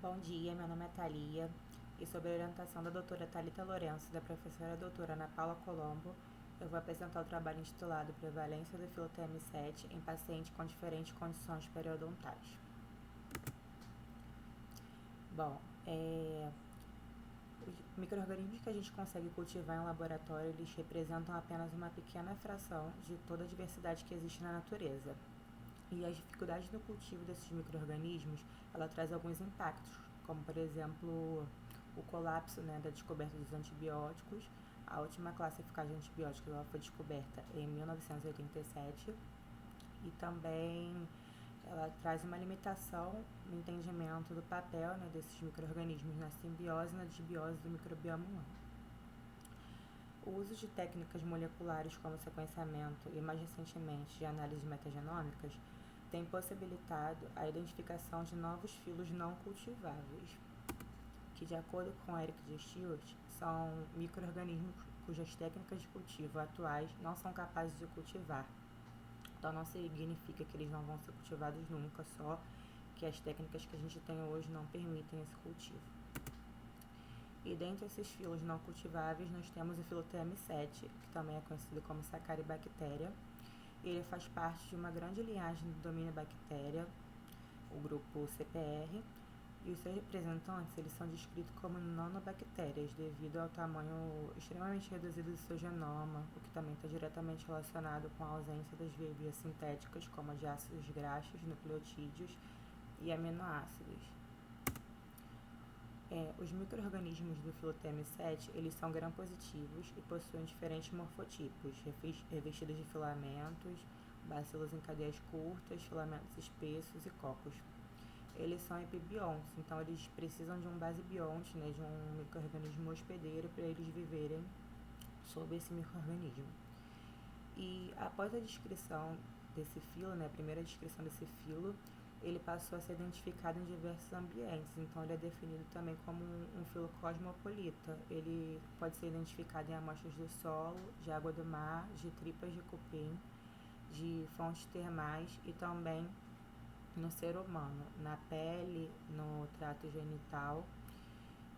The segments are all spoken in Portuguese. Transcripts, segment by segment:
Bom dia, meu nome é Thalia e sob a orientação da doutora Thalita Lourenço e da professora doutora Ana Paula Colombo, eu vou apresentar o trabalho intitulado Prevalência do Filo TM7 em pacientes com diferentes condições periodontais. Bom, os micro-organismos que a gente consegue cultivar em laboratório, eles representam apenas uma pequena fração de toda a diversidade que existe na natureza. E as dificuldades no cultivo desses micro-organismos, ela traz alguns impactos, como por exemplo o colapso, da descoberta dos antibióticos. A última classe eficaz de antibióticos ela foi descoberta em 1987 e também ela traz uma limitação no entendimento do papel desses micro-organismos na simbiose e na desbiose do microbioma humano. O uso de técnicas moleculares como sequenciamento e, mais recentemente, de análises metagenômicas tem possibilitado a identificação de novos filos não cultiváveis, que, de acordo com Eric G. Stewart, são micro-organismos cujas técnicas de cultivo atuais não são capazes de cultivar. Então, não significa que eles não vão ser cultivados nunca, só que as técnicas que a gente tem hoje não permitem esse cultivo. E dentre esses filos não cultiváveis, nós temos o filo TM7, que também é conhecido como Saccharibacteria. Ele faz parte de uma grande linhagem do domínio bactéria, o grupo CPR, e os seus representantes eles são descritos como nanobactérias devido ao tamanho extremamente reduzido do seu genoma, o que também está diretamente relacionado com a ausência das vias sintéticas, como a de ácidos graxos, nucleotídeos e aminoácidos. Os micro-organismos do filo TM7 eles são gram-positivos e possuem diferentes morfotipos, revestidos de filamentos, bacilos em cadeias curtas, filamentos espessos e cocos. Eles são epibiontes, então eles precisam de um basibionte, de um micro-organismo hospedeiro para eles viverem sob esse micro-organismo. E após a descrição desse filo, a primeira descrição desse filo, ele passou a ser identificado em diversos ambientes, então ele é definido também como um filo cosmopolita. Ele pode ser identificado em amostras do solo, de água do mar, de tripas de cupim, de fontes termais e também no ser humano, na pele, no trato genital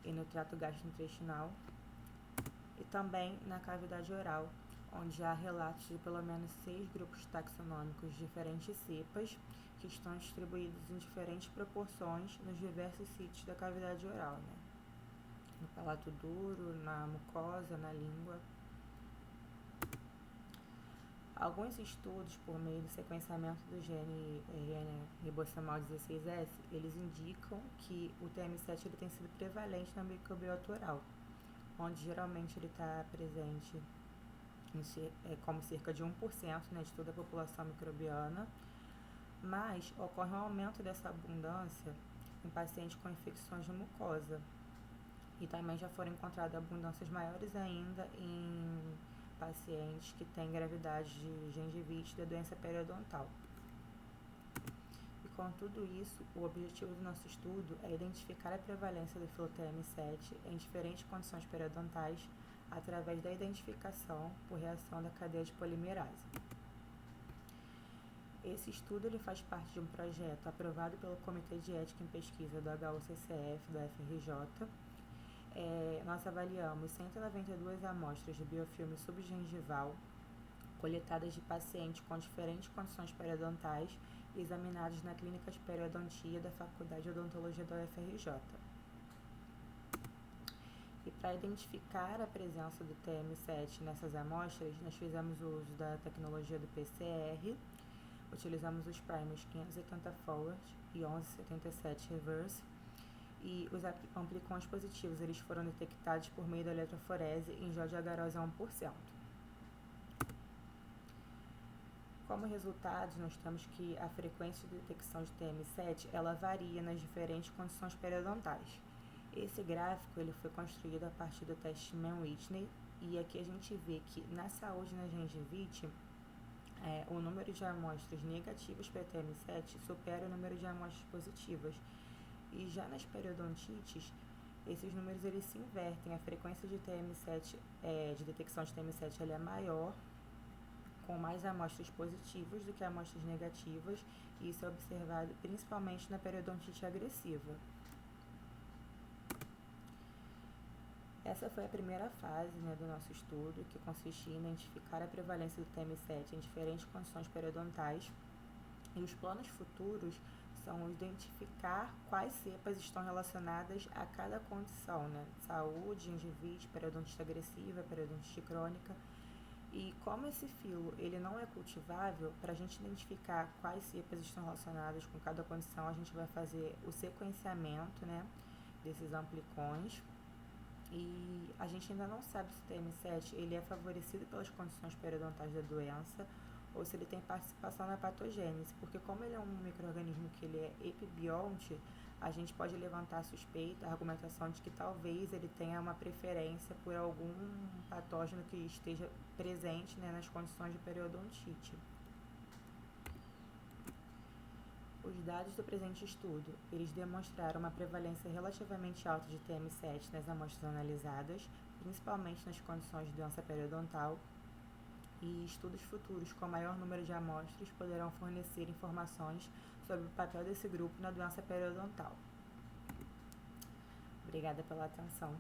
e no trato gastrointestinal e também na cavidade oral, onde há relatos de pelo menos 6 grupos taxonômicos de diferentes cepas que estão distribuídos em diferentes proporções nos diversos sítios da cavidade oral, no palato duro, na mucosa, na língua. Alguns estudos por meio do sequenciamento do gene RN ribossomal 16S, eles indicam que o TM7 ele tem sido prevalente na microbiota oral, onde geralmente ele está presente como cerca de 1% de toda a população microbiana, mas ocorre um aumento dessa abundância em pacientes com infecções de mucosa e também já foram encontradas abundâncias maiores ainda em pacientes que têm gravidade de gengivite da doença periodontal. E com tudo isso, o objetivo do nosso estudo é identificar a prevalência do filo TM7 em diferentes condições periodontais através da identificação por reação da cadeia de polimerase. Esse estudo ele faz parte de um projeto aprovado pelo Comitê de Ética em Pesquisa do HUCCF, do FRJ. Nós avaliamos 192 amostras de biofilme subgengival coletadas de pacientes com diferentes condições periodontais e examinados na Clínica de Periodontia da Faculdade de Odontologia da UFRJ. E para identificar a presença do TM7 nessas amostras, nós fizemos o uso da tecnologia do PCR, utilizamos os primers 580 forward e 1177 reverse, e os amplicons positivos eles foram detectados por meio da eletroforese em gel de agarose a 1%. Como resultados, nós temos que a frequência de detecção de TM7 ela varia nas diferentes condições periodontais. Esse gráfico ele foi construído a partir do teste Mann-Whitney, e aqui a gente vê que na saúde na gengivite, o número de amostras negativas para TM7 supera o número de amostras positivas. E já nas periodontites, esses números eles se invertem. A frequência de TM7, de detecção de TM7 ela é maior, com mais amostras positivas do que amostras negativas, e isso é observado principalmente na periodontite agressiva. Essa foi a primeira fase, né, do nosso estudo, que consistia em identificar a prevalência do TM7 em diferentes condições periodontais. E os planos futuros são identificar quais cepas estão relacionadas a cada condição, né? Saúde, gengivite, periodontite agressiva, periodontite crônica. E como esse filo ele não é cultivável, para a gente identificar quais cepas estão relacionadas com cada condição, a gente vai fazer o sequenciamento, né, desses amplicões. E a gente ainda não sabe se o TM7 ele é favorecido pelas condições periodontais da doença ou se ele tem participação na patogênese, porque como ele é um micro-organismo que ele é epibionte, a gente pode levantar a suspeita, a argumentação de que talvez ele tenha uma preferência por algum patógeno que esteja presente, né, nas condições de periodontite. Os dados do presente estudo, eles demonstraram uma prevalência relativamente alta de TM7 nas amostras analisadas, principalmente nas condições de doença periodontal, e estudos futuros com maior número de amostras poderão fornecer informações sobre o papel desse grupo na doença periodontal. Obrigada pela atenção.